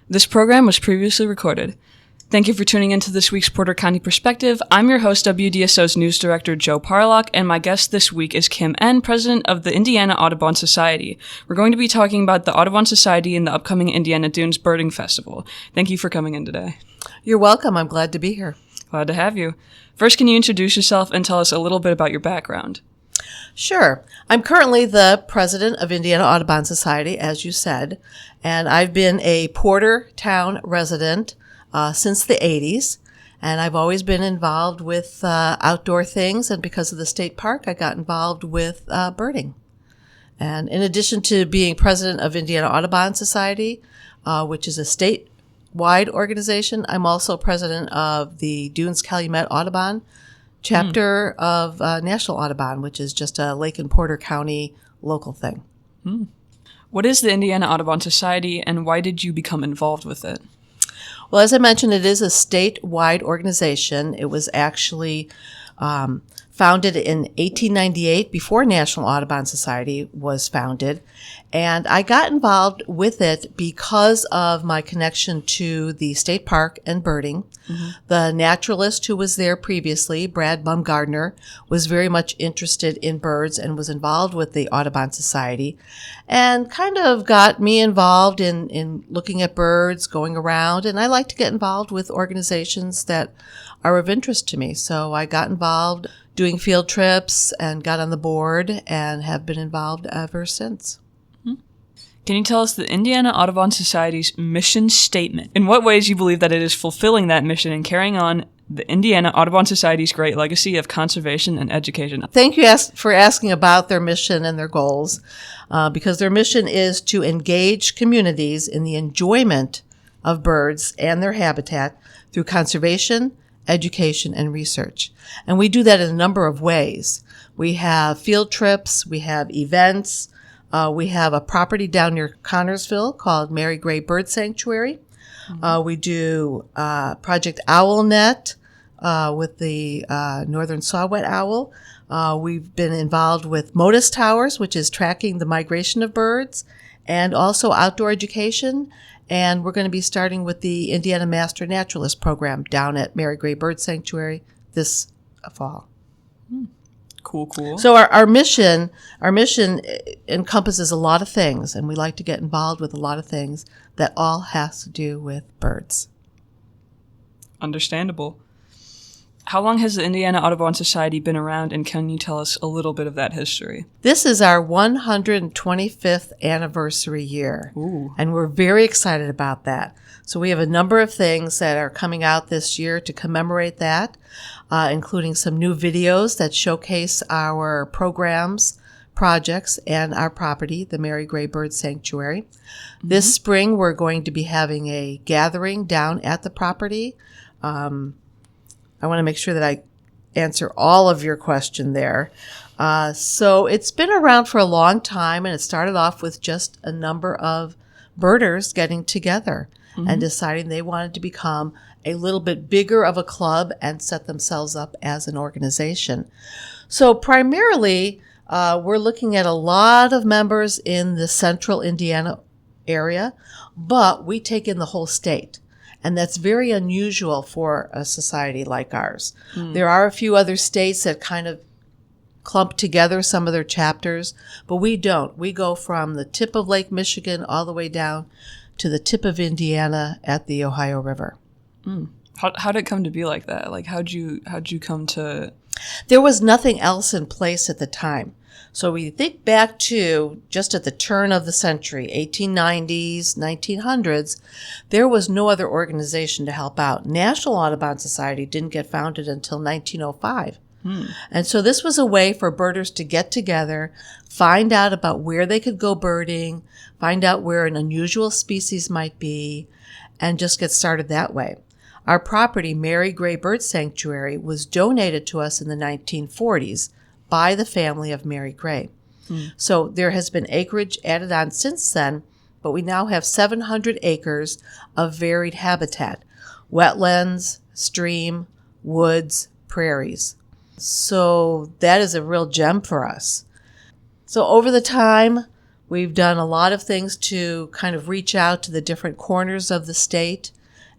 This program was previously recorded. Thank you for tuning into this week's Porter County Perspective. I'm your host, WDSO's News Director, Joe Parlock, and my guest this week is Kim N., President of the Indiana Audubon Society. We're going to be talking about the Audubon Society and the upcoming Indiana Dunes Birding Festival. Thank you for coming in today. You're welcome. I'm glad to be here. Glad to have you. First, can you introduce yourself and tell us a little bit about your background? Sure. I'm currently the president of Indiana Audubon Society, as you said, and I've been a Porter Town resident since the 80s, and I've always been involved with outdoor things, and because of the state park, I got involved with birding. And in addition to being president of Indiana Audubon Society, which is a statewide organization, I'm also president of the Dunes-Calumet Audubon chapter of National Audubon, which is just a Lake and Porter County local thing. What is the Indiana Audubon Society, and why did you become involved with it? Well, as I mentioned, it is a statewide organization. It was actually founded in 1898, before National Audubon Society was founded. And I got involved with it because of my connection to the state park and birding. The naturalist who was there previously, Brad Bumgardner, was very much interested in birds and was involved with the Audubon Society and kind of got me involved in looking at birds, going around. And I like to get involved with organizations that are of interest to me. So I got involved doing field trips and got on the board and have been involved ever since. Can you tell us the Indiana Audubon Society's mission statement? In what ways you believe that it is fulfilling that mission and carrying on the Indiana Audubon Society's great legacy of conservation and education? Thank you for asking about their mission and their goals, because their mission is to engage communities in the enjoyment of birds and their habitat through conservation, education, and research. And we do that in a number of ways. We have field trips, we have events, we have a property down near Connorsville called Mary Gray Bird Sanctuary. We do Project OwlNet with the northern saw-whet owl. We've been involved with MODIS Towers, which is tracking the migration of birds, and also outdoor education. And we're going to be starting with the Indiana Master Naturalist program down at Mary Gray Bird Sanctuary this fall. Cool. So our mission encompasses a lot of things, and we like to get involved with a lot of things that all has to do with birds. Understandable. How long has the Indiana Audubon Society been around, and can you tell us a little bit of that history? This is our 125th anniversary year, and we're very excited about that. So we have a number of things that are coming out this year to commemorate that, including some new videos that showcase our programs, projects, and our property, the Mary Gray Bird Sanctuary. This spring, we're going to be having a gathering down at the property. I want to make sure that I answer all of your question there. So it's been around for a long time, and it started off with just a number of birders getting together and deciding they wanted to become a little bit bigger of a club and set themselves up as an organization. So primarily, we're looking at a lot of members in the central Indiana area, but we take in the whole state. And that's very unusual for a society like ours. There are a few other states that kind of clump together some of their chapters, but we don't. We go from the tip of Lake Michigan all the way down to the tip of Indiana at the Ohio River. How did it come to be like that? Like, how'd you come to... There was nothing else in place at the time. So we think back to just at the turn of the century, 1890s, 1900s, there was no other organization to help out. National Audubon Society didn't get founded until 1905. And so this was a way for birders to get together, find out about where they could go birding, find out where an unusual species might be, and just get started that way. Our property, Mary Gray Bird Sanctuary, was donated to us in the 1940s by the family of Mary Gray. So there has been acreage added on since then, but we now have 700 acres of varied habitat, wetlands, stream, woods, prairies. So that is a real gem for us. So over the time, We've done a lot of things to kind of reach out to the different corners of the state.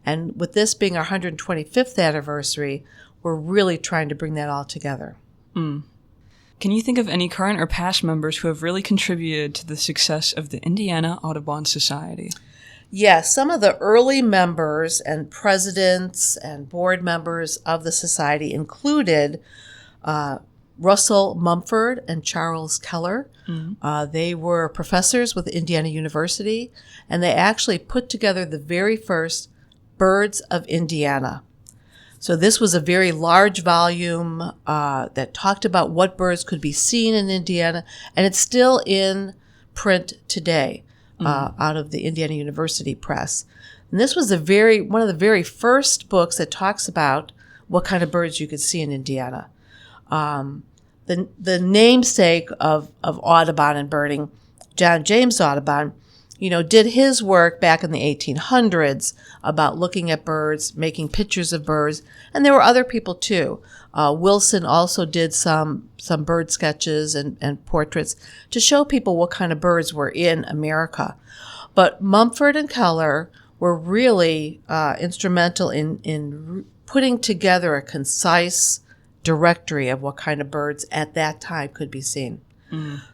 And with this being our 125th anniversary, we're really trying to bring that all together. Can you think of any current or past members who have really contributed to the success of the Indiana Audubon Society? Yes, some of the early members and presidents and board members of the society included Russell Mumford and Charles Keller. They were professors with Indiana University, and they actually put together the very first Birds of Indiana. So this was a very large volume that talked about what birds could be seen in Indiana, and it's still in print today out of the Indiana University Press. And this was one of the very first books that talks about what kind of birds you could see in Indiana. The namesake of Audubon and birding, John James Audubon, did his work back in the 1800s about looking at birds, making pictures of birds, and there were other people too. Wilson also did some bird sketches and portraits to show people what kind of birds were in America. But Mumford and Keller were really instrumental in putting together a concise directory of what kind of birds at that time could be seen.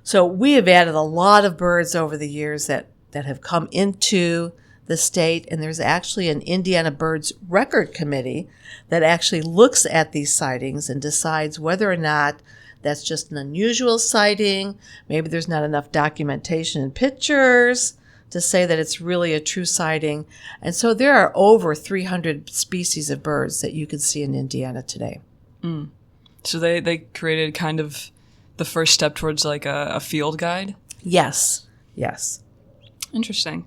So we have added a lot of birds over the years that have come into the state, and there's actually an Indiana Birds Record Committee that actually looks at these sightings and decides whether or not that's just an unusual sighting, maybe there's not enough documentation and pictures to say that it's really a true sighting. And so there are over 300 species of birds that you can see in Indiana today. So they created kind of the first step towards like a field guide? Yes. Interesting.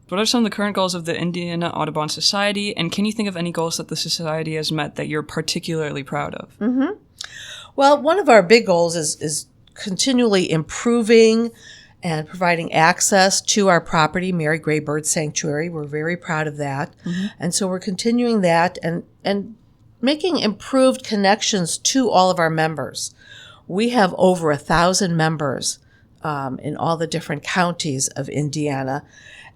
What are some of the current goals of the Indiana Audubon Society, and can you think of any goals that the society has met that you're particularly proud of? Well, one of our big goals is continually improving and providing access to our property, Mary Gray Bird Sanctuary. We're very proud of that. And so we're continuing that and making improved connections to all of our members. We have over 1,000 members in all the different counties of Indiana,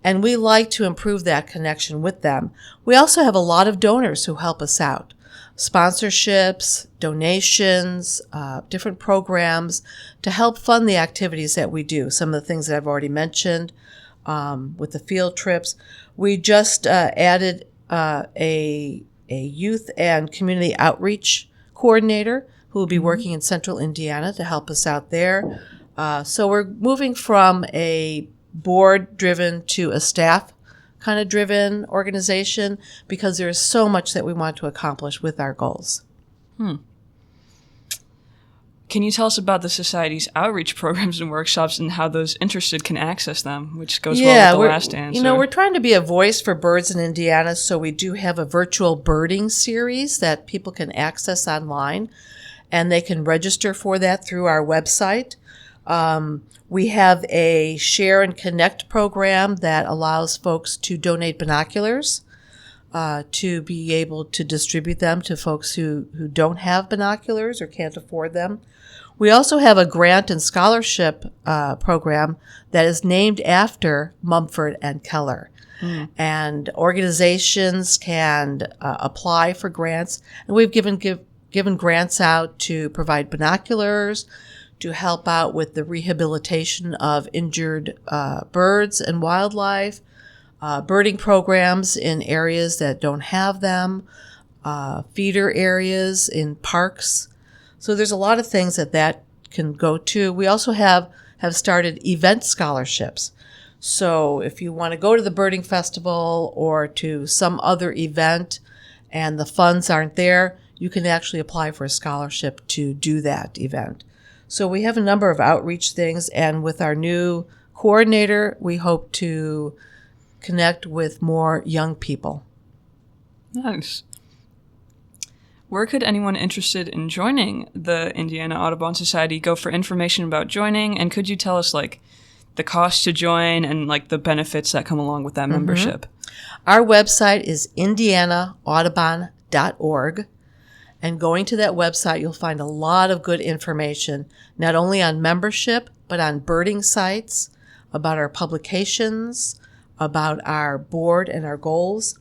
and we like to improve that connection with them. We also have a lot of donors who help us out. Sponsorships, donations, different programs to help fund the activities that we do. Some of the things that I've already mentioned with the field trips. We just added a youth and community outreach coordinator who will be working in central Indiana to help us out there. So we're moving from a board-driven to a staff kind of driven organization because there is so much that we want to accomplish with our goals. Can you tell us about the Society's outreach programs and workshops and how those interested can access them, which goes well with the last answer? We're trying to be a voice for birds in Indiana, so we do have a virtual birding series that people can access online, and they can register for that through our website. We have a Share and Connect program that allows folks to donate binoculars to be able to distribute them to folks who don't have binoculars or can't afford them. We also have a grant and scholarship program that is named after Mumford and Keller. And organizations can apply for grants. And we've given grants out to provide binoculars, to help out with the rehabilitation of injured birds and wildlife, birding programs in areas that don't have them, feeder areas in parks. So there's a lot of things that can go to. We also have started event scholarships. So if you want to go to the birding festival or to some other event and the funds aren't there, you can actually apply for a scholarship to do that event. So we have a number of outreach things, and with our new coordinator, we hope to connect with more young people. Nice. Where could anyone interested in joining the Indiana Audubon Society go for information about joining? And could you tell us, the cost to join and, the benefits that come along with that membership? Our website is indianaaudubon.org. And going to that website, you'll find a lot of good information, not only on membership, but on birding sites, about our publications, about our board and our goals.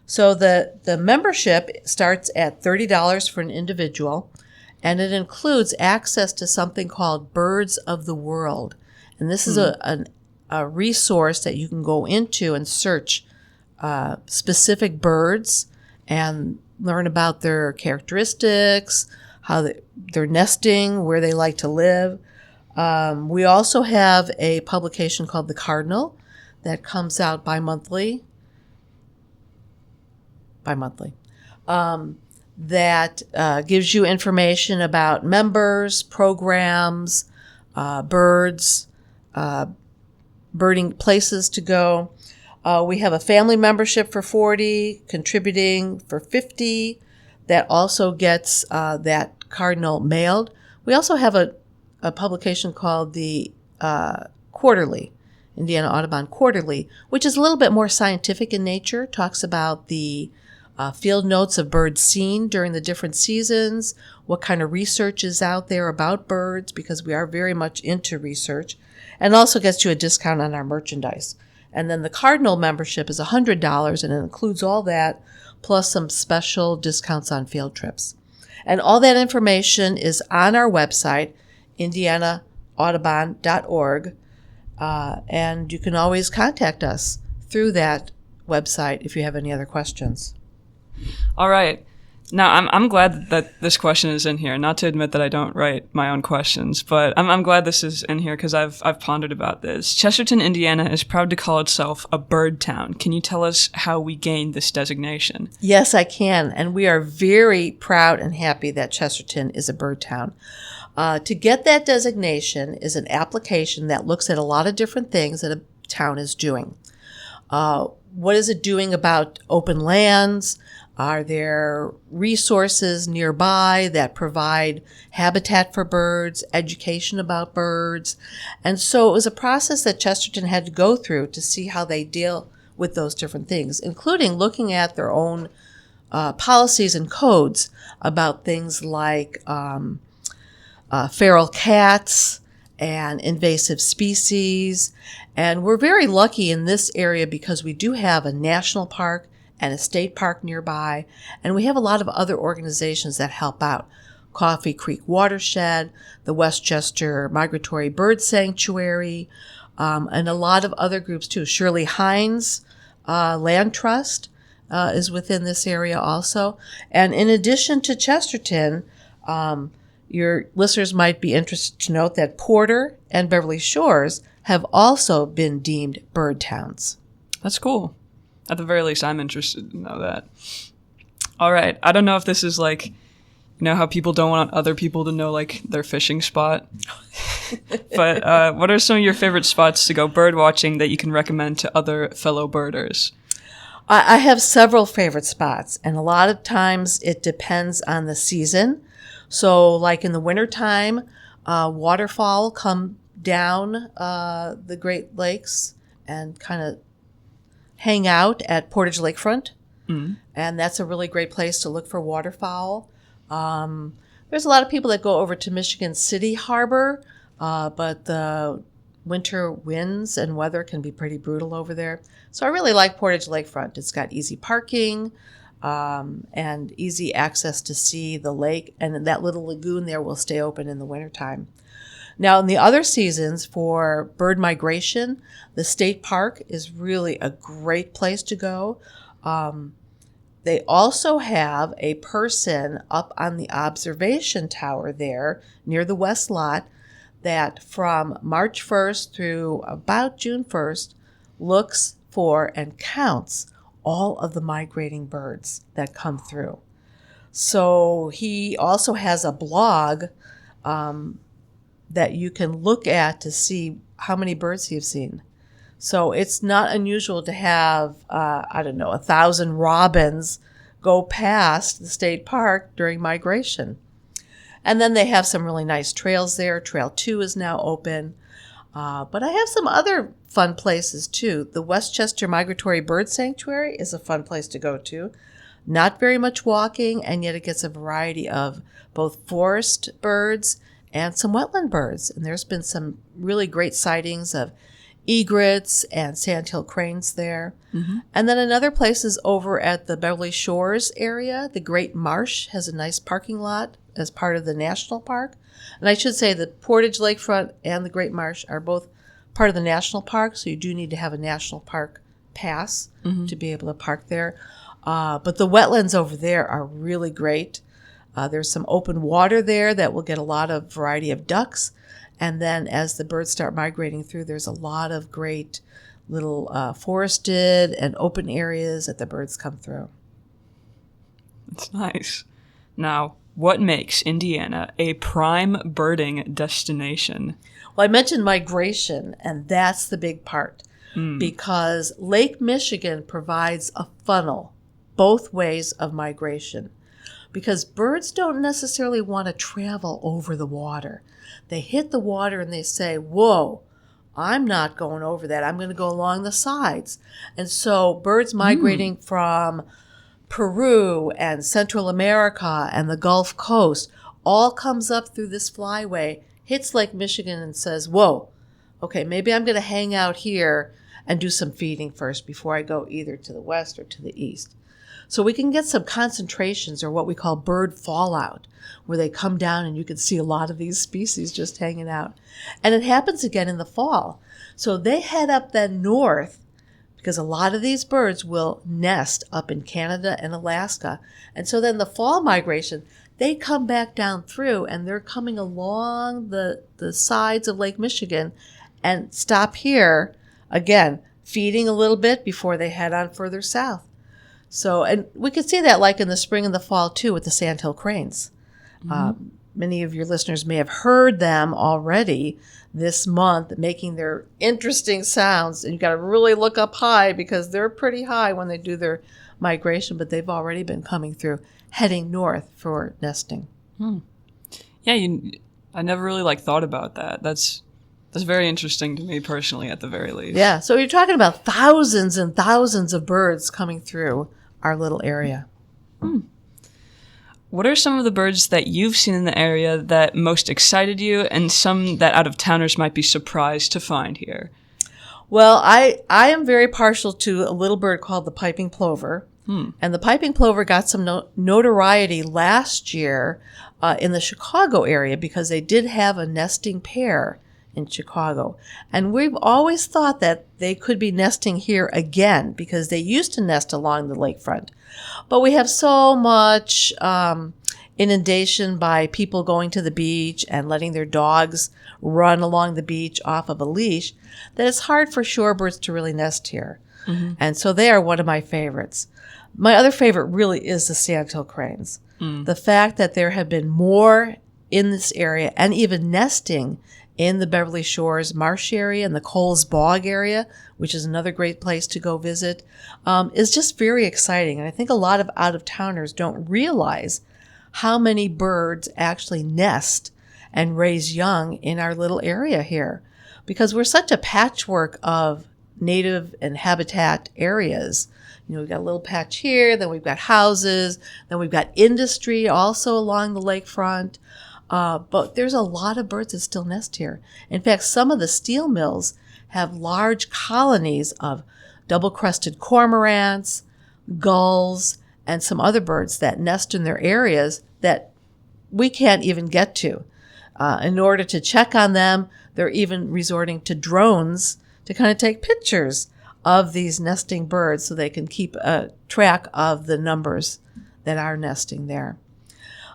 So the membership starts at $30 for an individual, and it includes access to something called Birds of the World. And this is a resource that you can go into and search specific birds and learn about their characteristics, how they're nesting, where they like to live. We also have a publication called The Cardinal that comes out bi-monthly. That gives you information about members, programs, birds, birding places to go. We have a family membership for $40, contributing for $50. That also gets that cardinal mailed. We also have a publication called the Quarterly, Indiana Audubon Quarterly, which is a little bit more scientific in nature, talks about the field notes of birds seen during the different seasons, what kind of research is out there about birds, because we are very much into research, and also gets you a discount on our merchandise. And then the Cardinal membership is $100, and it includes all that, plus some special discounts on field trips. And all that information is on our website, indianaaudubon.org, and you can always contact us through that website if you have any other questions. All right. Now, I'm glad that this question is in here. Not to admit that I don't write my own questions, but I'm glad this is in here because I've pondered about this. Chesterton, Indiana is proud to call itself a bird town. Can you tell us how we gained this designation? Yes, I can. And we are very proud and happy that Chesterton is a bird town. To get that designation is an application that looks at a lot of different things that a town is doing. What is it doing about open lands? Are there resources nearby that provide habitat for birds, education about birds? And so it was a process that Chesterton had to go through to see how they deal with those different things, including looking at their own policies and codes about things like feral cats and invasive species. And we're very lucky in this area because we do have a national park and a state park nearby, and we have a lot of other organizations that help out. Coffee Creek Watershed, the Westchester Migratory Bird Sanctuary, and a lot of other groups too. Shirley Hines Land Trust is within this area also. And in addition to Chesterton, your listeners might be interested to note that Porter and Beverly Shores have also been deemed bird towns. That's cool. At the very least, I'm interested to know that. All right. I don't know if this is like, you know, how people don't want other people to know, like, their fishing spot. But what are some of your favorite spots to go bird watching that you can recommend to other fellow birders? I have several favorite spots, and a lot of times it depends on the season. So, like in the wintertime, waterfowl come down the Great Lakes and kind of hang out at Portage Lakefront, and that's a really great place to look for waterfowl. There's a lot of people that go over to Michigan City Harbor, but the winter winds and weather can be pretty brutal over there. So I really like Portage Lakefront. It's got easy parking and easy access to see the lake, and that little lagoon there will stay open in the wintertime. Now, in the other seasons for bird migration, the state park is really a great place to go. They also have a person up on the observation tower there near the west lot that from March 1st through about June 1st looks for and counts all of the migrating birds that come through. So he also has a blog that you can look at to see how many birds you've seen. So it's not unusual to have, 1,000 robins go past the state park during migration. And then they have some really nice trails there. Trail 2 is now open. But I have some other fun places too. The Westchester Migratory Bird Sanctuary is a fun place to go to. Not very much walking, and yet it gets a variety of both forest birds and some wetland birds. And there's been some really great sightings of egrets and sandhill cranes there. Mm-hmm. And then another place is over at the Beverly Shores area. The Great Marsh has a nice parking lot as part of the national park. And I should say the Portage Lakefront and the Great Marsh are both part of the national park, so you do need to have a national park pass to be able to park there. But the wetlands over there are really great. There's some open water there that will get a lot of variety of ducks. And then as the birds start migrating through, there's a lot of great little forested and open areas that the birds come through. That's nice. Now, what makes Indiana a prime birding destination? Well, I mentioned migration, and that's the big part. Because Lake Michigan provides a funnel both ways of migration. Because birds don't necessarily want to travel over the water. They hit the water and they say, whoa, I'm not going over that. I'm going to go along the sides. And so birds migrating from Peru and Central America and the Gulf Coast all comes up through this flyway, hits Lake Michigan and says, whoa, okay, maybe I'm going to hang out here and do some feeding first before I go either to the west or to the east. So we can get some concentrations or what we call bird fallout, where they come down and you can see a lot of these species just hanging out. And it happens again in the fall. So they head up then north because a lot of these birds will nest up in Canada and Alaska. And so then the fall migration, they come back down through and they're coming along the sides of Lake Michigan and stop here, again, feeding a little bit before they head on further south. So, and we can see that like in the spring and the fall too with the sandhill cranes. Many of your listeners may have heard them already this month making their interesting sounds. And you got to really look up high because they're pretty high when they do their migration, but they've already been coming through, heading north for nesting. Yeah, I never really thought about that. That's very interesting to me personally, at the very least. Yeah, so you're talking about thousands and thousands of birds coming through our little area. What are some of the birds that you've seen in the area that most excited you, and some that out-of-towners might be surprised to find here? Well, I am very partial to a little bird called the piping plover. And the piping plover got some notoriety last year in the Chicago area because they did have a nesting pair in Chicago. And we've always thought that they could be nesting here again because they used to nest along the lakefront. But we have so much inundation by people going to the beach and letting their dogs run along the beach off of a leash that it's hard for shorebirds to really nest here. And so they are one of my favorites. My other favorite really is the sandhill cranes. The fact that there have been more in this area and even nesting in the Beverly Shores marsh area and the Coles Bog area, which is another great place to go visit, is just very exciting. And I think a lot of out-of-towners don't realize how many birds actually nest and raise young in our little area here, because we're such a patchwork of native and habitat areas. You know, we've got a little patch here, then we've got houses, then we've got industry also along the lakefront. But there's a lot of birds that still nest here. In fact, some of the steel mills have large colonies of double-crested cormorants, gulls, and some other birds that nest in their areas that we can't even get to. In order to check on them, they're even resorting to drones to kind of take pictures of these nesting birds so they can keep a track of the numbers that are nesting there.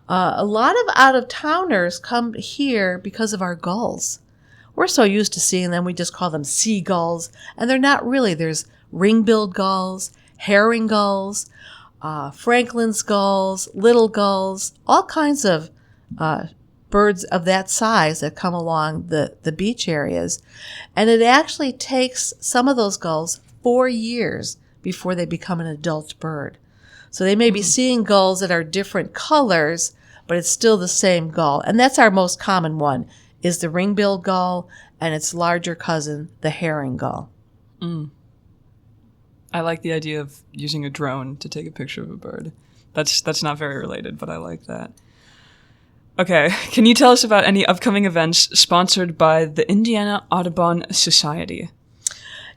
A lot of out-of-towners come here because of our gulls. We're so used to seeing them, we just call them seagulls, and they're not really. There's ring-billed gulls, herring gulls, Franklin's gulls, little gulls, all kinds of birds of that size that come along the beach areas. And it actually takes some of those gulls 4 years before they become an adult bird. So they may be seeing gulls that are different colors, but it's still the same gull. And that's our most common one, is the ring-billed gull and its larger cousin, the herring gull. I like the idea of using a drone to take a picture of a bird. That's not very related, but I like that. Okay, can you tell us about any upcoming events sponsored by the Indiana Audubon Society?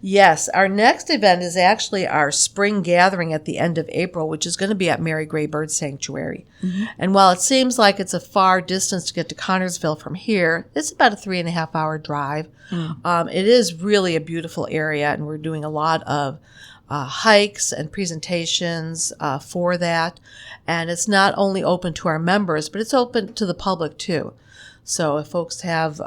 Yes, our next event is actually our spring gathering at the end of April, which is going to be at Mary Gray Bird Sanctuary. Mm-hmm. And while it seems like it's a far distance to get to Connersville from here, it's about a 3.5-hour drive. It is really a beautiful area, and we're doing a lot of hikes and presentations for that. And it's not only open to our members, but it's open to the public too. So if folks have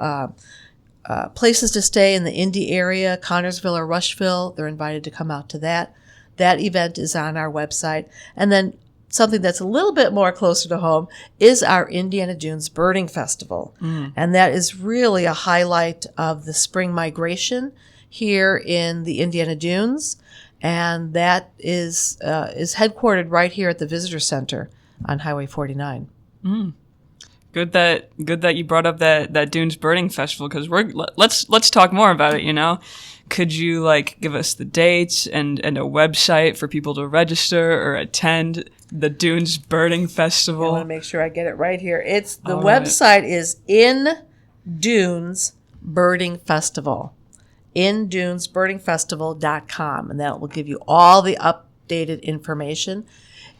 places to stay in the Indy area, Connersville or Rushville, they're invited to come out to that. That event is on our website. And then something that's a little bit more closer to home is our Indiana Dunes Birding Festival. And that is really a highlight of the spring migration here in the Indiana Dunes. And that is headquartered right here at the Visitor Center on Highway 49. Good that you brought up that Dunes Birding Festival, because let's talk more about it. You know, could you give us the dates and a website for people to register or attend the Dunes Birding Festival? I want to make sure I get it right here. It's the website is In Dunes Birding Festival. InDunesBirdingFestival.com, and that will give you all the updated information.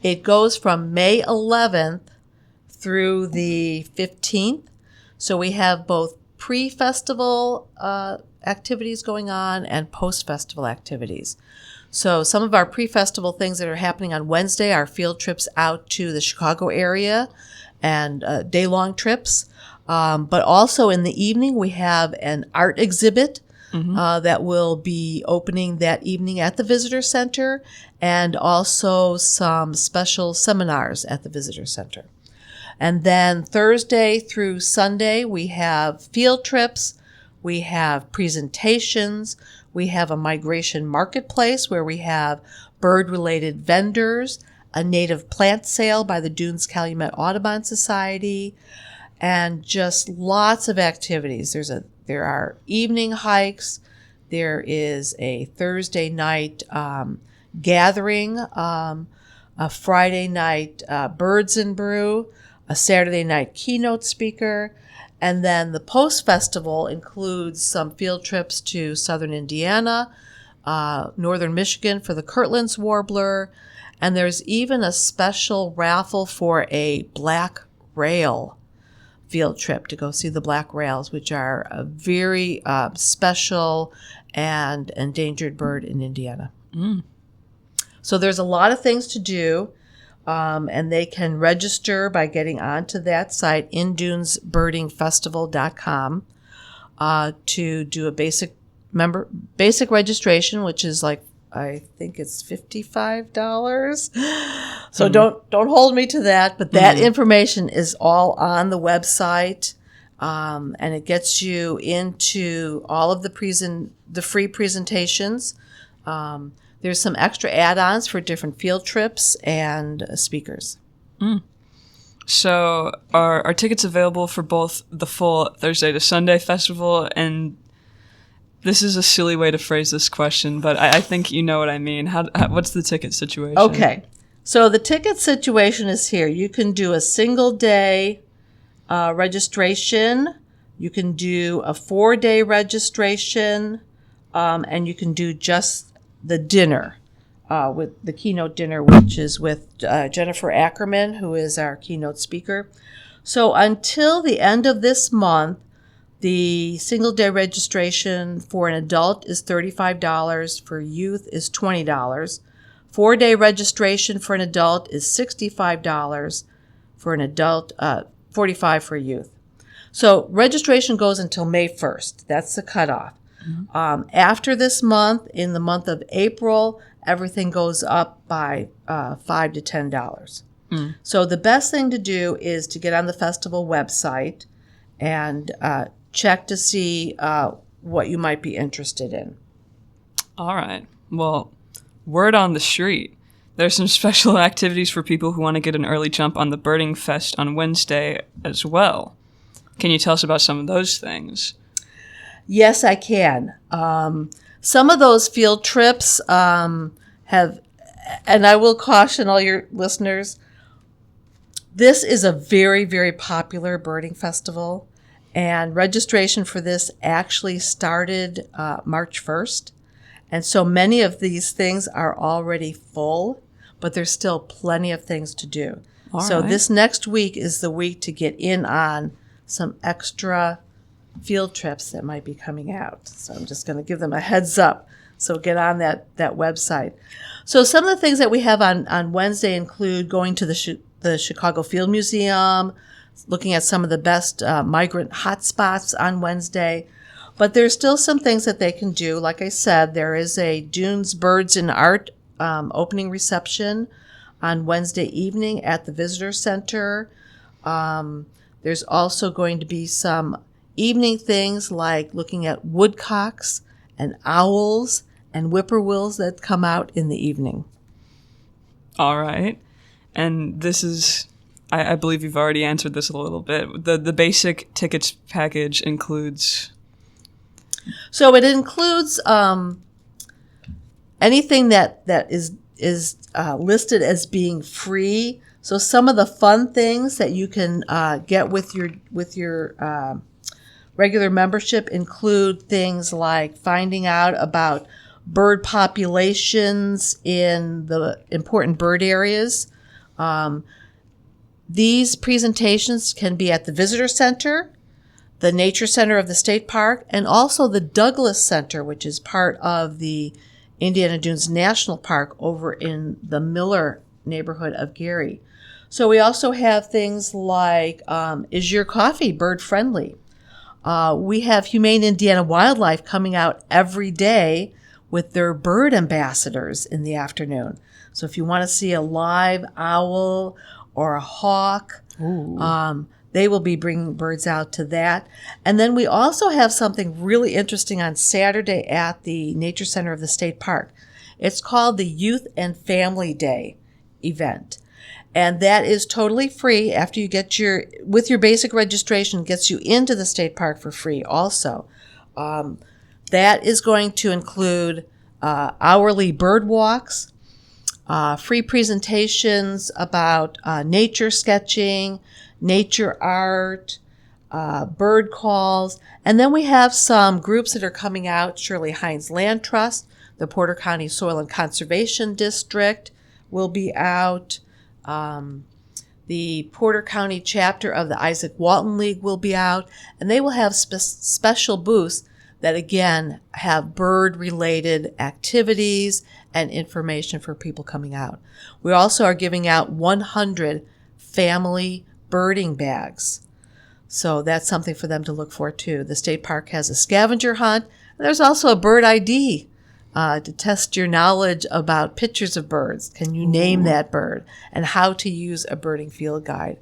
It goes from May 11th through the 15th. So we have both pre-festival activities going on and post-festival activities. So some of our pre-festival things that are happening on Wednesday are field trips out to the Chicago area and day-long trips. But also in the evening, we have an art exhibit that will be opening that evening at the Visitor Center, and also some special seminars at the Visitor Center. And then Thursday through Sunday, we have field trips, we have presentations, we have a migration marketplace where we have bird-related vendors, a native plant sale by the Dunes Calumet Audubon Society, and just lots of activities. There are evening hikes. There is a Thursday night gathering, a Friday night Birds and Brew, a Saturday night keynote speaker, and then the post-festival includes some field trips to southern Indiana, northern Michigan for the Kirtland's Warbler, and there's even a special raffle for a black rail field trip to go see the black rails, which are a very special and endangered bird in Indiana. So there's a lot of things to do, and they can register by getting onto that site, InDunesBirdingFestival.com, to do a basic registration, which is I think it's $55. So don't hold me to that, but that information is all on the website, and it gets you into all of the free presentations. There's some extra add-ons for different field trips and speakers. So are tickets available for both the full Thursday to Sunday festival? And this is a silly way to phrase this question, but I think you know what I mean. What's the ticket situation? Okay. So the ticket situation is here. You can do a single day registration. You can do a 4-day registration, and you can do just the dinner, with the keynote dinner, which is with Jennifer Ackerman, who is our keynote speaker. So until the end of this month, the single-day registration for an adult is $35, for youth is $20. 4-day registration for an adult is $65, for an adult, $45 for youth. So registration goes until May 1st. That's the cutoff. After this month, in the month of April, everything goes up by $5 to $10. So the best thing to do is to get on the festival website and check to see what you might be interested in. All right. Well, word on the street. There's some special activities for people who want to get an early jump on the Birding Fest on Wednesday as well. Can you tell us about some of those things? Yes, I can. Some of those field trips have, and I will caution all your listeners, This is a very, very popular birding festival, and registration for this actually started March 1st. And so many of these things are already full, but there's still plenty of things to do. So this next week is the week to get in on some extra field trips that might be coming out. So I'm just going to give them a heads up. So get on that website. So some of the things that we have on Wednesday include going to the Chicago Field Museum, looking at some of the best migrant hotspots on Wednesday. But there's still some things that they can do. Like I said, there is a Dunes Birds and Art opening reception on Wednesday evening at the Visitor Center. There's also going to be some evening things like looking at woodcocks and owls and whippoorwills that come out in the evening. All right. And this is, I believe you've already answered this a little bit. The basic tickets package includes... So it includes anything that is listed as being free. So some of the fun things that you can get with your regular membership include things like finding out about bird populations in the important bird areas. These presentations can be at the Visitor Center, the Nature Center of the State Park, and also the Douglas Center, which is part of the Indiana Dunes National Park over in the Miller neighborhood of Gary. So we also have things like, is your coffee bird friendly? We have Humane Indiana Wildlife coming out every day with their bird ambassadors in the afternoon. So if you want to see a live owl or a hawk, they will be bringing birds out to that. And then we also have something really interesting on Saturday at the Nature Center of the State Park. It's called the Youth and Family Day event. And that is totally free after you get with your basic registration, gets you into the state park for free also. That is going to include hourly bird walks, free presentations about nature sketching, nature art, bird calls. And then we have some groups that are coming out. Shirley Hines Land Trust, the Porter County Soil and Conservation District will be out. The Porter County chapter of the Isaac Walton League will be out. And they will have special booths that, again, have bird-related activities and information for people coming out. We also are giving out 100 family birding bags. So that's something for them to look for, too. The state park has a scavenger hunt. There's also a bird ID to test your knowledge about pictures of birds. Can you name that bird? And how to use a birding field guide.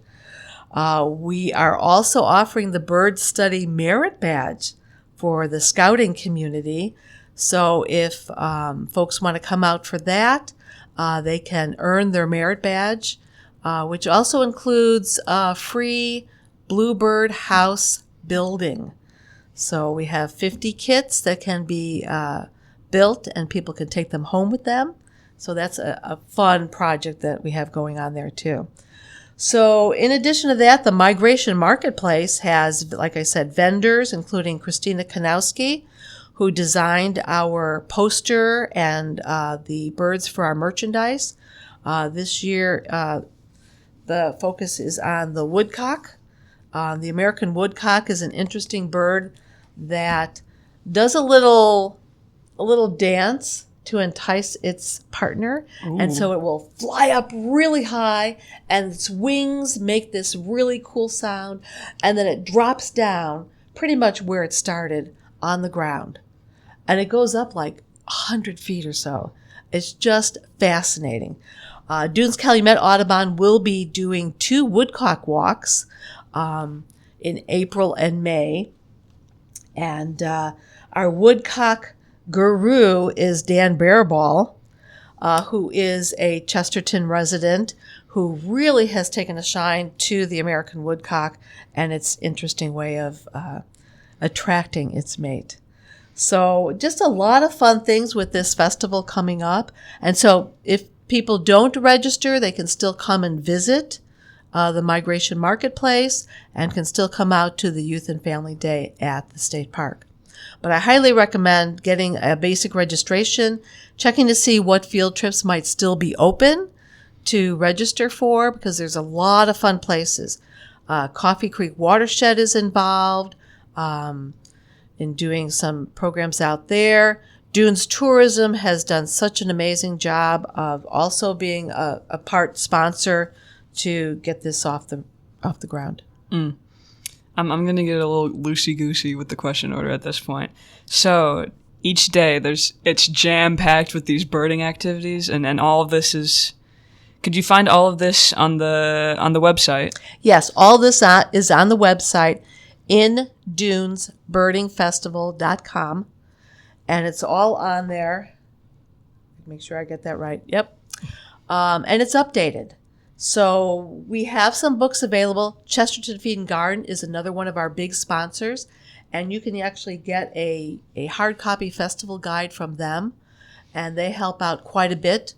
We are also offering the Bird Study Merit Badge for the scouting community. So if folks want to come out for that, they can earn their merit badge, which also includes free bluebird house building. So we have 50 kits that can be built and people can take them home with them. So that's a fun project that we have going on there too. So in addition to that, the Migration Marketplace has, like I said, vendors, including Christina Kanowski, who designed our poster and the birds for our merchandise. This year, the focus is on the woodcock. The American woodcock is an interesting bird that does a little dance to entice its partner. Ooh. And so it will fly up really high and its wings make this really cool sound, and then it drops down pretty much where it started on the ground. And it goes up like 100 feet or so. It's just fascinating. Dunes Calumet Audubon will be doing 2 woodcock walks in April and May. And our woodcock guru is Dan Baraball, who is a Chesterton resident who really has taken a shine to the American woodcock and its interesting way of attracting its mate. So just a lot of fun things with this festival coming up. And so if people don't register, they can still come and visit the Migration Marketplace and can still come out to the Youth and Family Day at the state park. But I highly recommend getting a basic registration, checking to see what field trips might still be open to register for, because there's a lot of fun places. Coffee Creek Watershed is involved in doing some programs out there. Dunes Tourism has done such an amazing job of also being a part sponsor to get this off the ground. I'm going to get a little loosey-goosey with the question order at this point. So each day it's jam-packed with these birding activities, and all of this is... Could you find all of this on the website? Yes, all this is on the website, indunesbirdingfestival.com, and it's all on there. Make sure I get that right. Yep. And it's updated. So we have some books available. Chesterton Feed and Garden is another one of our big sponsors, and you can actually get a hard copy festival guide from them, and they help out quite a bit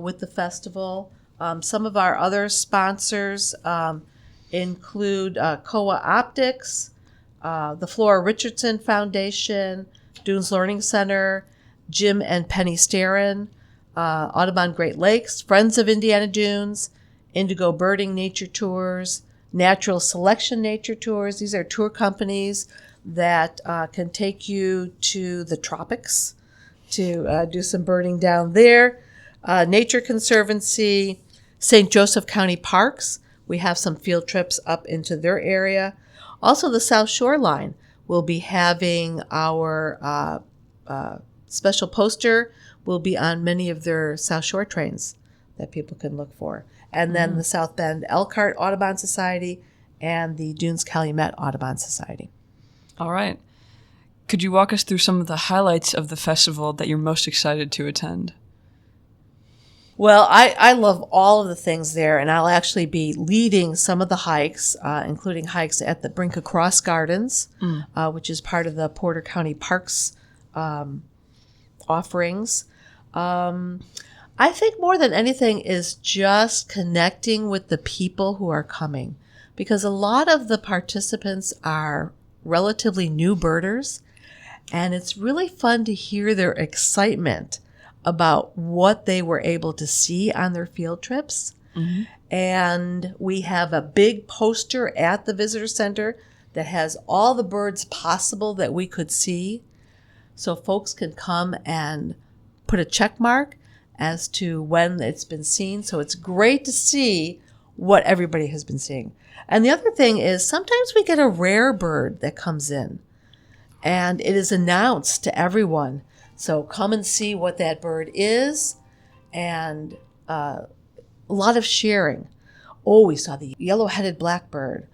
with the festival. Some of our other sponsors include Koa Optics, the Flora Richardson Foundation, Dunes Learning Center, Jim and Penny Starrin, Audubon Great Lakes, Friends of Indiana Dunes, Indigo Birding Nature Tours, Natural Selection Nature Tours. These are tour companies that can take you to the tropics to do some birding down there. Nature Conservancy, St. Joseph County Parks. We have some field trips up into their area. Also, the South Shoreline will be having our special poster will be on many of their South Shore trains that people can look for. And then the South Bend Elkhart Audubon Society and the Dunes Calumet Audubon Society. All right. Could you walk us through some of the highlights of the festival that you're most excited to attend? Well, I love all of the things there, and I'll actually be leading some of the hikes, including hikes at the Brink Across Gardens, which is part of the Porter County Parks offerings. I think more than anything is just connecting with the people who are coming, because a lot of the participants are relatively new birders, and it's really fun to hear their excitement about what they were able to see on their field trips. Mm-hmm. And we have a big poster at the visitor center that has all the birds possible that we could see. So folks can come and put a check mark as to when it's been seen. So it's great to see what everybody has been seeing. And the other thing is sometimes we get a rare bird that comes in, and it is announced to everyone. So come and see what that bird is, and a lot of sharing. Oh, we saw the yellow-headed blackbird,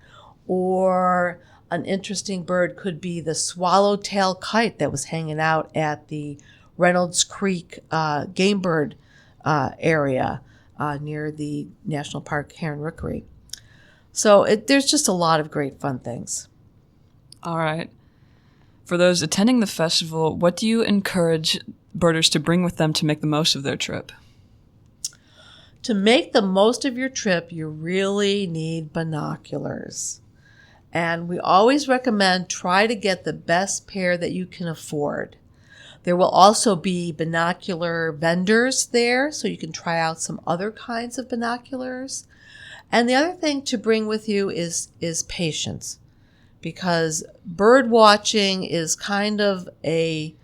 or an interesting bird could be the swallowtail kite that was hanging out at the Reynolds Creek game bird area near the National Park Heron Rookery. So there's just a lot of great fun things. All right. For those attending the festival, what do you encourage birders to bring with them to make the most of their trip? To make the most of your trip, you really need binoculars. And we always recommend try to get the best pair that you can afford. There will also be binocular vendors there, so you can try out some other kinds of binoculars. And the other thing to bring with you is patience, because bird watching is kind of a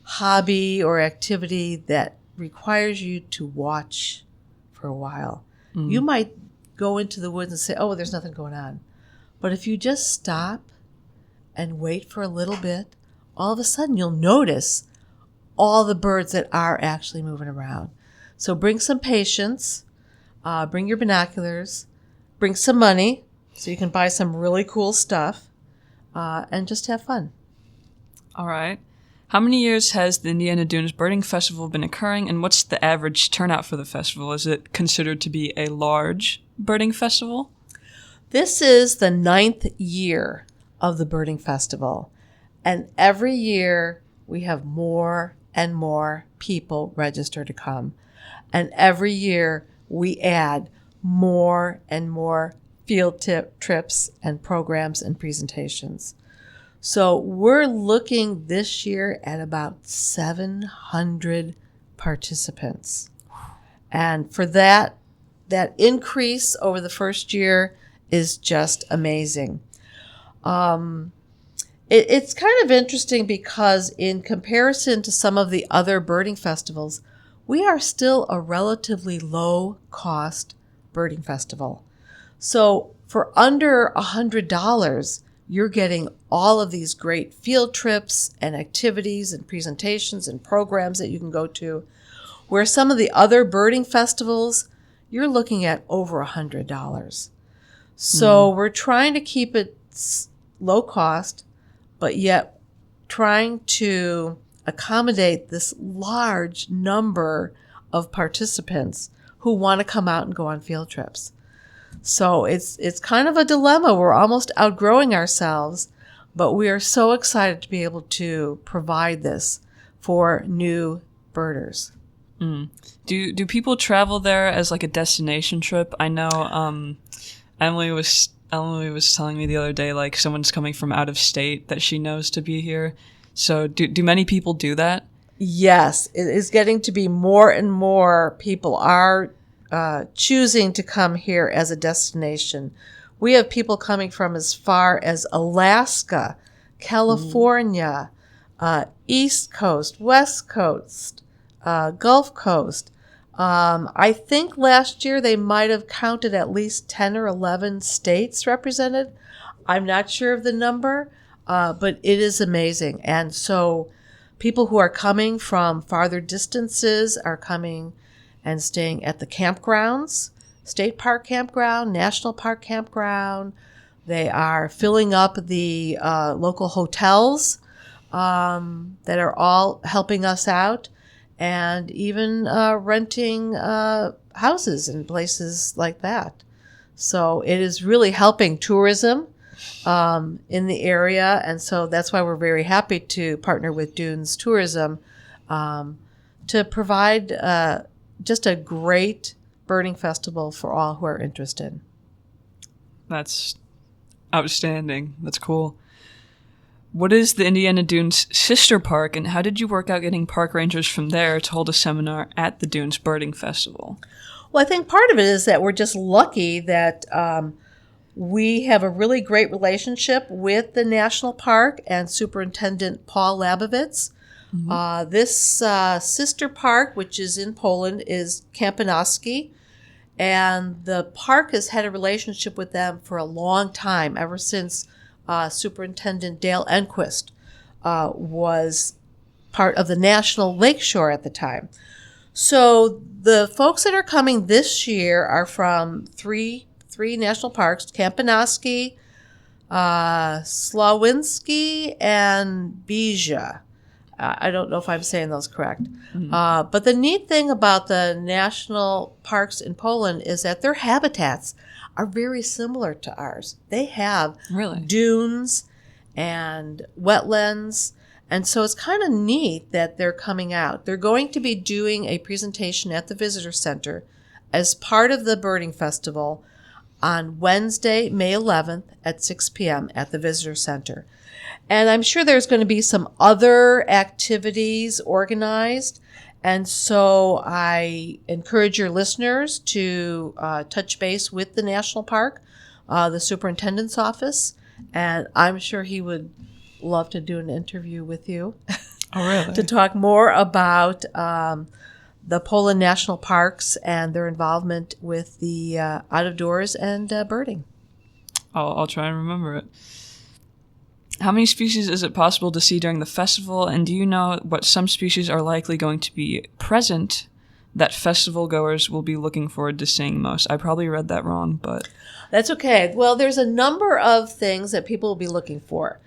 hobby or activity that requires you to watch for a while. Mm. You might go into the woods and say, oh, there's nothing going on. But if you just stop and wait for a little bit, all of a sudden you'll notice all the birds that are actually moving around. So bring some patience, bring your binoculars, bring some money so you can buy some really cool stuff, and just have fun. All right. How many years has the Indiana Dunes Birding Festival been occurring, and what's the average turnout for the festival? Is it considered to be a large birding festival? This is the 9th year of the Birding Festival, and every year we have more and more people register to come, and every year we add more and more field trips and programs and presentations. So we're looking this year at about 700 participants. And for that increase over the first year is just amazing. It's kind of interesting because in comparison to some of the other birding festivals, we are still a relatively low-cost birding festival. So for under $100, you're getting all of these great field trips and activities and presentations and programs that you can go to, where some of the other birding festivals, you're looking at over $100. So we're trying to keep it low cost, but yet trying to accommodate this large number of participants who want to come out and go on field trips. So it's kind of a dilemma. We're almost outgrowing ourselves, but we are so excited to be able to provide this for new birders. Do people travel there as like a destination trip? I know Emily was telling me the other day, like someone's coming from out of state that she knows to be here. So do many people do that? Yes, it is getting to be more and more people are choosing to come here as a destination. We have people coming from as far as Alaska, California, East Coast, West Coast, Gulf Coast. I think last year they might have counted at least 10 or 11 states represented. I'm not sure of the number, but it is amazing. And so people who are coming from farther distances are coming and staying at the campgrounds, state park campground, national park campground. They are filling up the local hotels that are all helping us out, and even renting houses and places like that. So it is really helping tourism in the area, and so that's why we're very happy to partner with Dunes Tourism to provide just a great birding festival for all who are interested. That's outstanding. That's cool. What is the Indiana Dunes sister park, and how did you work out getting park rangers from there to hold a seminar at the Dunes Birding Festival? Well, I think part of it is that we're just lucky that we have a really great relationship with the national park and Superintendent Paul Labovitz. This sister park, which is in Poland, is Kampanoski, and the park has had a relationship with them for a long time, ever since Superintendent Dale Enquist was part of the National Lakeshore at the time. So the folks that are coming this year are from three national parks: Kampanoski, Slawinski, and Bija. I don't know if I'm saying those correct. But the neat thing about the national parks in Poland is that their habitats are very similar to ours. They have dunes and wetlands, and so it's kind of neat that they're coming out. They're going to be doing a presentation at the Visitor Center as part of the Birding Festival on Wednesday, May 11th at 6 p.m. at the Visitor Center. And I'm sure there's going to be some other activities organized. And so I encourage your listeners to touch base with the national park, the superintendent's office, and I'm sure he would love to do an interview with you. Oh, really? To talk more about the Poland National Parks and their involvement with the out of doors and birding. I'll try and remember it. How many species is it possible to see during the festival, and do you know what some species are likely going to be present that festival goers will be looking forward to seeing most? I probably read that wrong, but... That's okay. Well, there's a number of things that people will be looking for.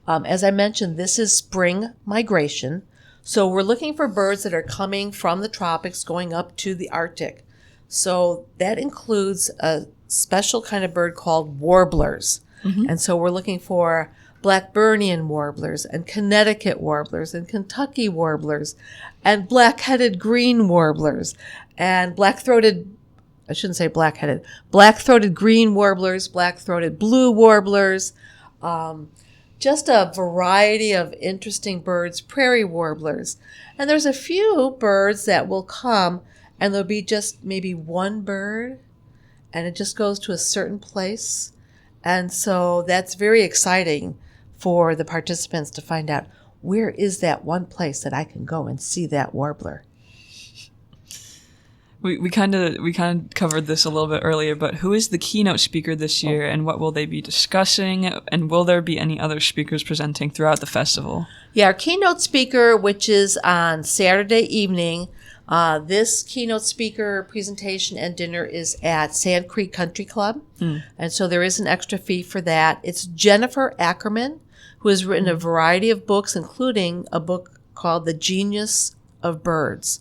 As I mentioned, this is spring migration, so we're looking for birds that are coming from the tropics going up to the Arctic. So that includes a special kind of bird called warblers. And so we're looking for Blackburnian warblers and Connecticut warblers and Kentucky warblers and black-headed green warblers and black-throated I shouldn't say black-headed, black-throated green warblers, black-throated blue warblers, just a variety of interesting birds, prairie warblers. And there's a few birds that will come and there'll be just maybe one bird and it just goes to a certain place. And so that's very exciting for the participants to find out, where is that one place that I can go and see that warbler? We kind of covered this a little bit earlier, but who is the keynote speaker this year, and what will they be discussing, and will there be any other speakers presenting throughout the festival? Yeah, our keynote speaker, which is on Saturday evening, this keynote speaker presentation and dinner is at Sand Creek Country Club, and so there is an extra fee for that. It's Jennifer Ackerman, who has written a variety of books, including a book called The Genius of Birds,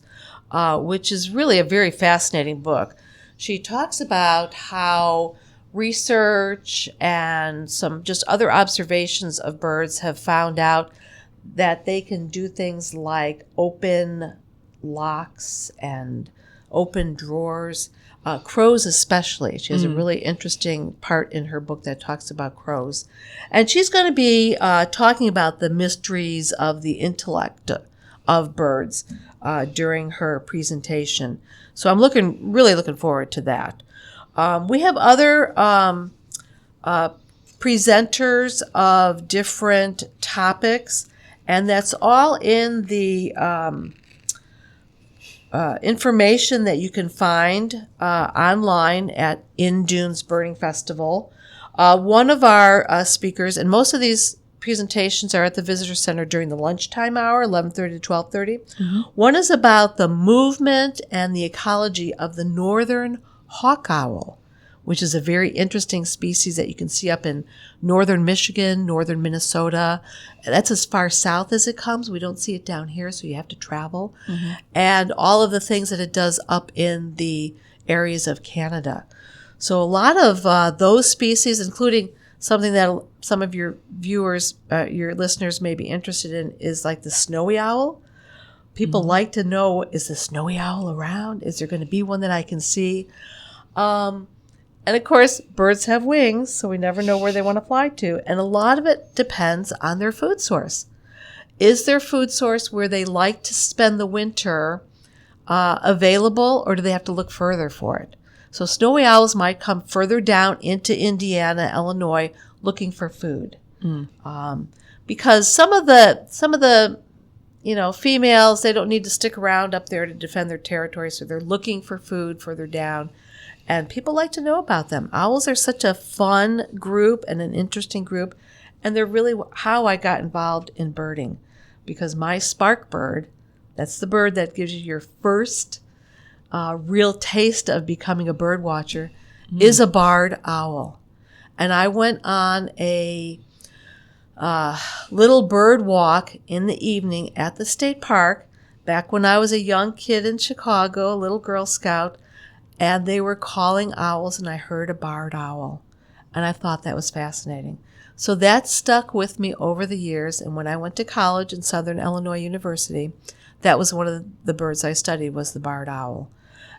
which is really a very fascinating book. She talks about how research and some just other observations of birds have found out that they can do things like open locks and open drawers. Crows especially. She has a really interesting part in her book that talks about crows. And she's going to be talking about the mysteries of the intellect of birds during her presentation. So I'm really looking forward to that. We have other presenters of different topics, and that's all in the information that you can find online at In Dunes Birding Festival. One of our speakers, and most of these presentations are at the Visitor Center during the lunchtime hour, 11:30 to 12:30. One is about the movement and the ecology of the northern hawk owl, which is a very interesting species that you can see up in northern Michigan, northern Minnesota. That's as far south as it comes. We don't see it down here, so you have to travel. And all of the things that it does up in the areas of Canada. So a lot of those species, including something that some of your viewers, your listeners may be interested in, is like the snowy owl. People like to know, is the snowy owl around? Is there going to be one that I can see? And of course, birds have wings, so we never know where they want to fly to. And a lot of it depends on their food source. Is their food source where they like to spend the winter available, or do they have to look further for it? So snowy owls might come further down into Indiana, Illinois, looking for food, because some of the females, they don't need to stick around up there to defend their territory, so they're looking for food further down, and people like to know about them. Owls are such a fun group and an interesting group, and they're really how I got involved in birding, because my spark bird, that's the bird that gives you your first real taste of becoming a bird watcher, is a barred owl. And I went on a little bird walk in the evening at the state park back when I was a young kid in Chicago, a little Girl Scout, and they were calling owls, and I heard a barred owl. And I thought that was fascinating. So that stuck with me over the years, and when I went to college in Southern Illinois University, that was one of the birds I studied, was the barred owl.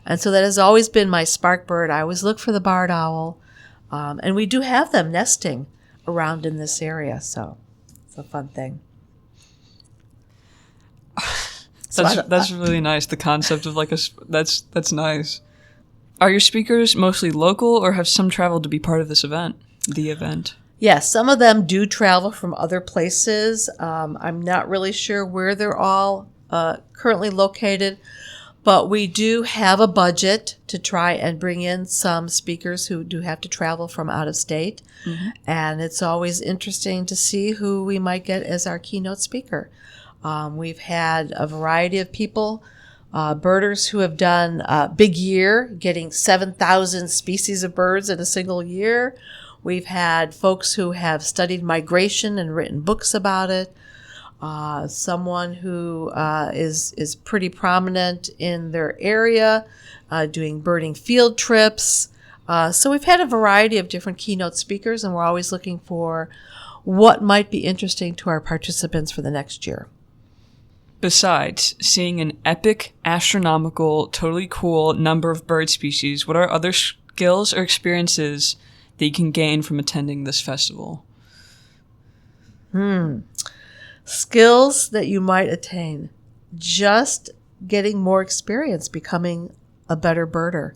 And so that has always been my spark bird. I always look for the barred owl. And we do have them nesting around in this area, so it's a fun thing. That's really nice. The concept of that's nice. Are your speakers mostly local, or have some traveled to be part of this event? The event? Yes, some of them do travel from other places. I'm not really sure where they're all currently located. But we do have a budget to try and bring in some speakers who do have to travel from out of state. And it's always interesting to see who we might get as our keynote speaker. We've had a variety of people, birders who have done a big year, getting 7,000 species of birds in a single year. We've had folks who have studied migration and written books about it. Someone who is pretty prominent in their area, doing birding field trips. So we've had a variety of different keynote speakers, and we're always looking for what might be interesting to our participants for the next year. Besides seeing an epic, astronomical, totally cool number of bird species, what are other skills or experiences that you can gain from attending this festival? Skills that you might attain. Just getting more experience, becoming a better birder.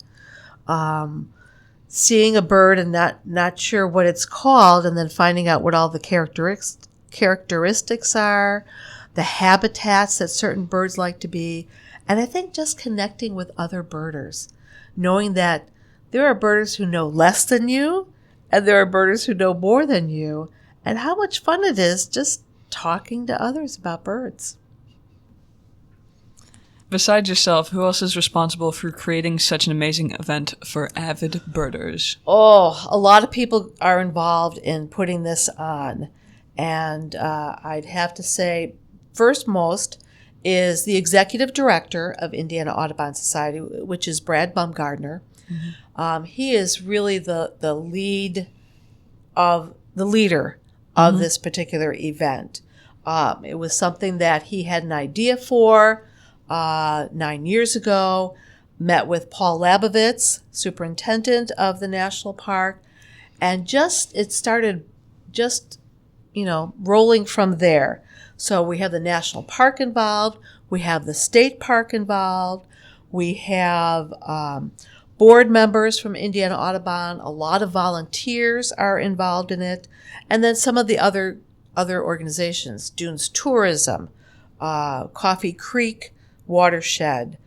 Seeing a bird and not sure what it's called, and then finding out what all the characteristics are, the habitats that certain birds like to be, and I think just connecting with other birders, knowing that there are birders who know less than you, and there are birders who know more than you, and how much fun it is just talking to others about birds. Besides yourself, who else is responsible for creating such an amazing event for avid birders? Oh, a lot of people are involved in putting this on. And I'd have to say, first most is the executive director of Indiana Audubon Society, which is Brad Baumgardner. Mm-hmm. He is really the leader of this particular event. It was something that he had an idea for 9 years ago, met with Paul Labovitz, superintendent of the national park, and it started rolling from there. So we have the national park involved, we have the state park involved, we have board members from Indiana Audubon, a lot of volunteers are involved in it, and then some of the other organizations, Dunes Tourism, Coffee Creek Watershed.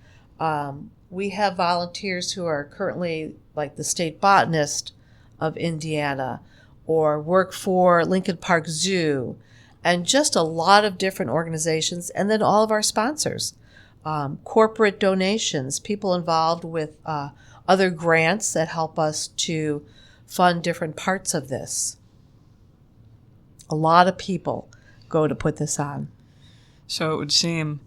We have volunteers who are currently like the state botanist of Indiana or work for Lincoln Park Zoo, and just a lot of different organizations, and then all of our sponsors, corporate donations, people involved with other grants that help us to fund different parts of this. A lot of people go to put this on. So it would seem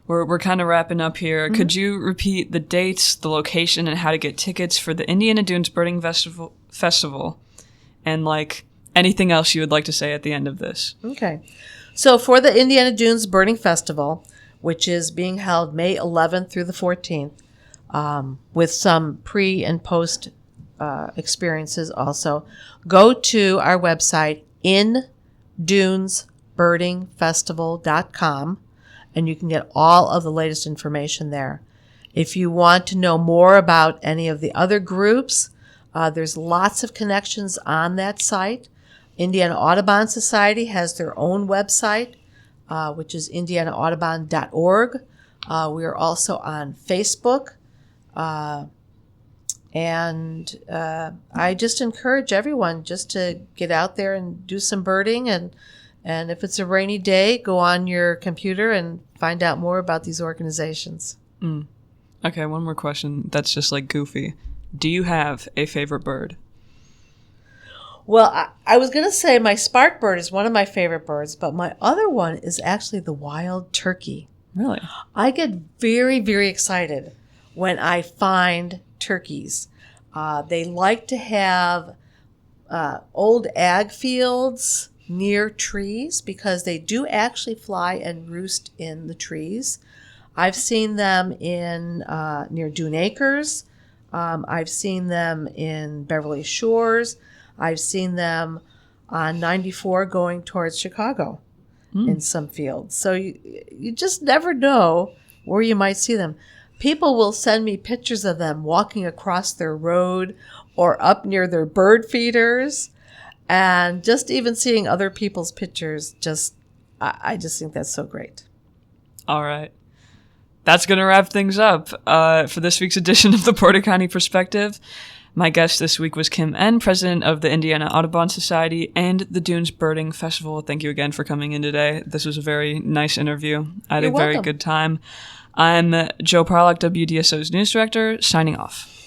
we're kind of wrapping up here. Mm-hmm. Could you repeat the dates, the location, and how to get tickets for the Indiana Dunes Birding Festival, and anything else you would like to say at the end of this? Okay. So for the Indiana Dunes Birding Festival, which is being held May 11th through the 14th, with some pre and post experiences also, go to our website, indunesbirdingfestival.com, and you can get all of the latest information there. If you want to know more about any of the other groups, there's lots of connections on that site. Indiana Audubon Society has their own website, which is indianaaudubon.org. We are also on Facebook. And I just encourage everyone just to get out there and do some birding. And if it's a rainy day, go on your computer and find out more about these organizations. Okay, one more question that's just goofy. Do you have a favorite bird? Well, I was going to say my spark bird is one of my favorite birds, but my other one is actually the wild turkey. Really? I get very, very excited when I find turkeys. They like to have old ag fields near trees because they do actually fly and roost in the trees. I've seen them in near Dune Acres. I've seen them in Beverly Shores. I've seen them on 94 going towards Chicago in some fields. So you just never know where you might see them. People will send me pictures of them walking across their road or up near their bird feeders. And just even seeing other people's pictures, I just think that's so great. All right. That's going to wrap things up for this week's edition of the Porter County Perspective. My guest this week was Kim N., president of the Indiana Audubon Society and the Dunes Birding Festival. Thank you again for coming in today. This was a very nice interview. I had a very good time. I'm Joe Parlock, WDSO's news director, signing off.